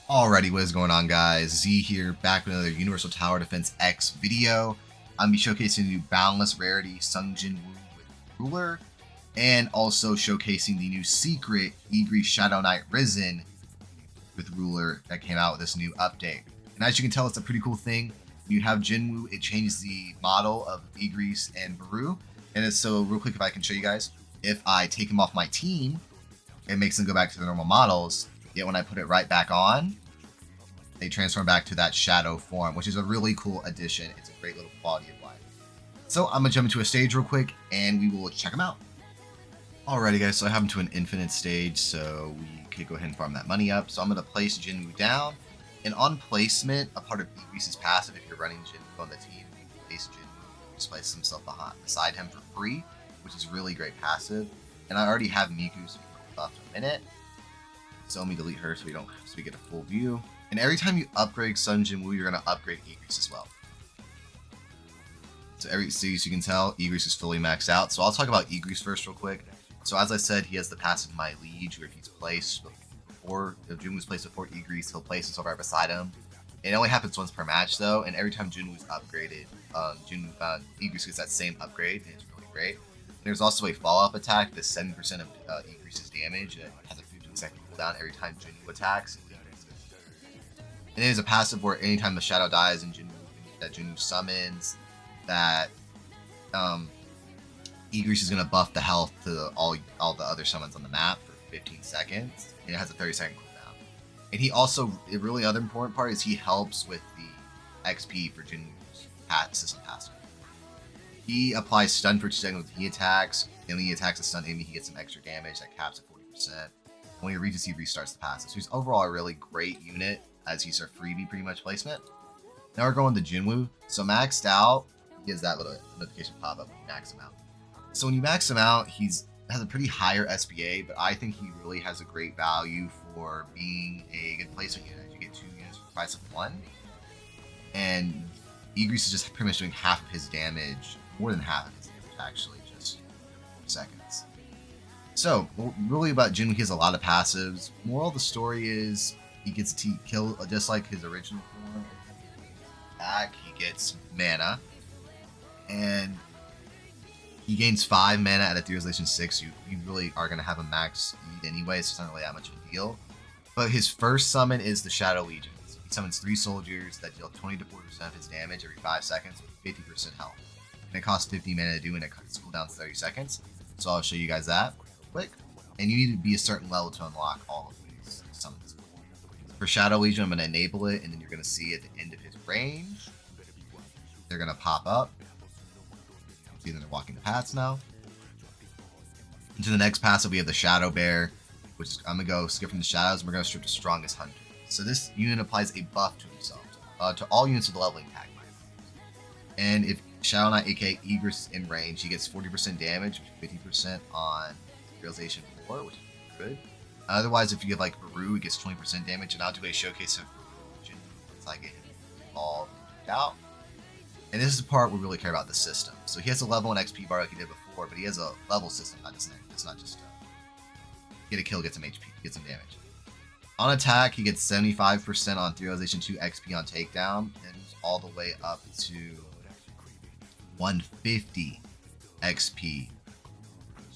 Alrighty, what is going on, guys? Z here, back with another Universal Tower Defense X video. I'm be showcasing the new Boundless rarity Sjw+Igris with Ruler, and also showcasing the new secret Igris Shadow Knight Risen with Ruler that came out with this new update. And as you can tell, it's a pretty cool thing. When you have Sjw+, it changes the model of Igris and Baru. And so, real quick, if I can show you guys, if I take him off my team, it makes them go back to the normal models. Yet when I put it right back on, they transform back to that shadow form, which is a really cool addition. It's a great little quality of life. So I'm gonna jump into a stage real quick and we will check them out. Alrighty guys, so I have him to an infinite stage, so we could go ahead and farm that money up. So I'm gonna place Sjw+ down, and on placement, a part of Igris' passive, if you're running Sjw+ on the team, you can place Sjw+, just place himself beside him for free, which is really great passive. And I already have Miku, so we can buff in a minute. So let me delete her so we get a full view. And every time you upgrade Sjw+, you're gonna upgrade Igris as well. So as you can tell, Igris is fully maxed out. So I'll talk about Igris first real quick. So as I said, he has the passive My Liege, where if he's placed before, if Sjw+ is placed before Igris, he'll place himself right beside him. It only happens once per match though, and every time Sjw+ is upgraded, Igris gets that same upgrade, and it's really great. And there's also a follow-up attack that's 7% of Igris' damage, and it has a 15-second cooldown every time Sjw+ attacks. And it is a passive where anytime the shadow dies and Sjw+ summons, that Igris is going to buff the health to all the other summons on the map for 15 seconds. And it has a 30-second cooldown. And he also, the really other important part is he helps with the XP for Sjw+'s system passive. He applies stun for 2 seconds when he attacks, and when he attacks a stun enemy, he gets some extra damage that caps at 40%. When he reaches, he restarts the passive. So he's overall a really great unit, as he's a freebie pretty much placement. Now we're going to Sjw+. So maxed out, he has that little notification pop up when you max him out. So when you max him out, he has a pretty higher SBA, but I think he really has a great value for being a good placement unit. You get 2 units for the price of 1. And Igris is just pretty much doing half of his damage, more than half of his damage actually, just 4 seconds. So, really about Sjw+, he has a lot of passives. Moral of the story is, he gets to kill just like his original form. Back, he gets mana, and he gains 5 mana at a 3 6. You really are going to have a max speed anyway, so it's not really that much of a deal. But his first summon is the Shadow Legions. He summons 3 soldiers that deal 20 to 40% of his damage every 5 seconds with 50% health. And it costs 50 mana to do, and it cooldowns 30 seconds. So I'll show you guys that real quick. And you need to be a certain level to unlock all of these summons. For Shadow Legion, I'm going to enable it, and then you're going to see at the end of his range, they're going to pop up. See that they're walking the paths now. Into the next passive, we have the Shadow Bear, which is, I'm going to go skip from the shadows, and we're going to strip the Strongest Hunter. So this unit applies a buff to himself, to all units with the leveling tag. And if Shadow Knight, aka Igris, is in range, he gets 40% damage, 50% on Realization 4, which is good. Otherwise, if you have like Baru, it gets 20% damage, and I'll do a showcase of Baru once I get him all out. And this is the part we really care about the system. So he has a level 1 XP bar like he did before, but he has a level system, not just it's not just get a kill, get some HP, get some damage. On attack, he gets 75% on Realization 2 XP on takedown, and moves all the way up to 150 XP.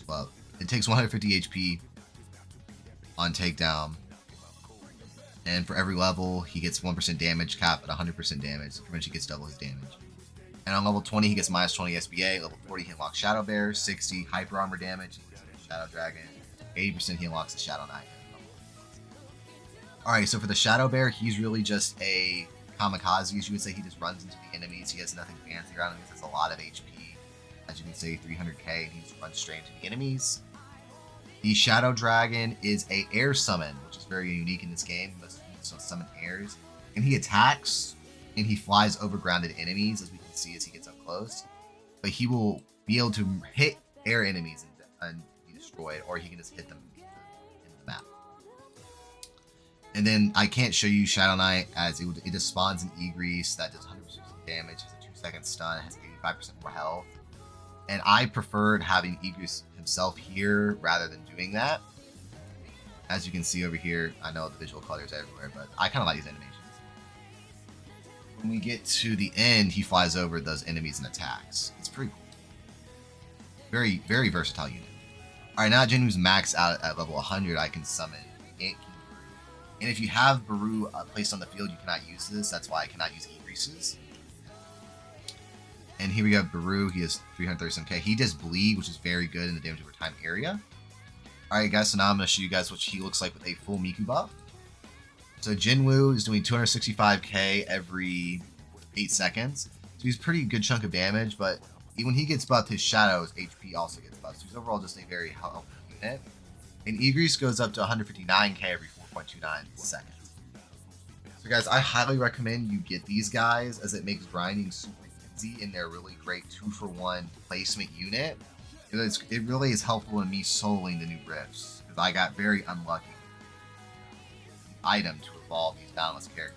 Well, it takes 150 HP on takedown, and for every level he gets 1% damage cap at 100% damage, so pretty much he gets double his damage. And on level 20 he gets minus 20 SBA, level 40 he unlocks Shadow Bear, 60 hyper armor damage, he gets Shadow Dragon, 80% he unlocks the Shadow Knight. Alright, so for the Shadow Bear, he's really just a kamikaze, as you would say. He just runs into the enemies, he has nothing fancy around him, he has a lot of HP, as you can say 300k, and he just runs straight into the enemies. The Shadow Dragon is a air summon, which is very unique in this game. Most units summon airs. And he attacks, and he flies over grounded enemies, as we can see as he gets up close. But he will be able to hit air enemies and be destroyed, or he can just hit them in the map. And then I can't show you Shadow Knight, as it just spawns an Igris that does 100% damage, has a 2-second stun, has 85% more health. And I preferred having Igris himself here rather than doing that. As you can see over here, I know the visual colors everywhere, but I kind of like these animations. When we get to the end, he flies over those enemies and attacks. It's pretty cool. Very, very versatile unit. Alright, now Jinwoo's maxed out at level 100, I can summon King Baru. And if you have Baru placed on the field, you cannot use this. That's why I cannot use Igris's. And here we have Baru. He has 337k. He does bleed, which is very good in the damage over time area. Alright guys, so now I'm going to show you guys what he looks like with a full Miku buff. So Jinwoo is doing 265k every 8 seconds. So he's a pretty good chunk of damage, but when he gets buffed, his Shadow's HP also gets buffed. So he's overall just a very helpful unit. And Igris goes up to 159k every 4.29 seconds. So guys, I highly recommend you get these guys as it makes grinding super easy and they're really great 2-for-1 placement unit. It really is helpful in me soloing the new rifts because I got very unlucky with the item to evolve these Boundless characters.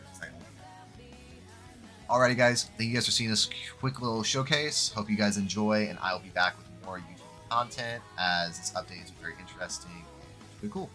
Alrighty guys, thank you guys for seeing this quick little showcase. Hope you guys enjoy, and I'll be back with more YouTube content as this update is very interesting and really cool.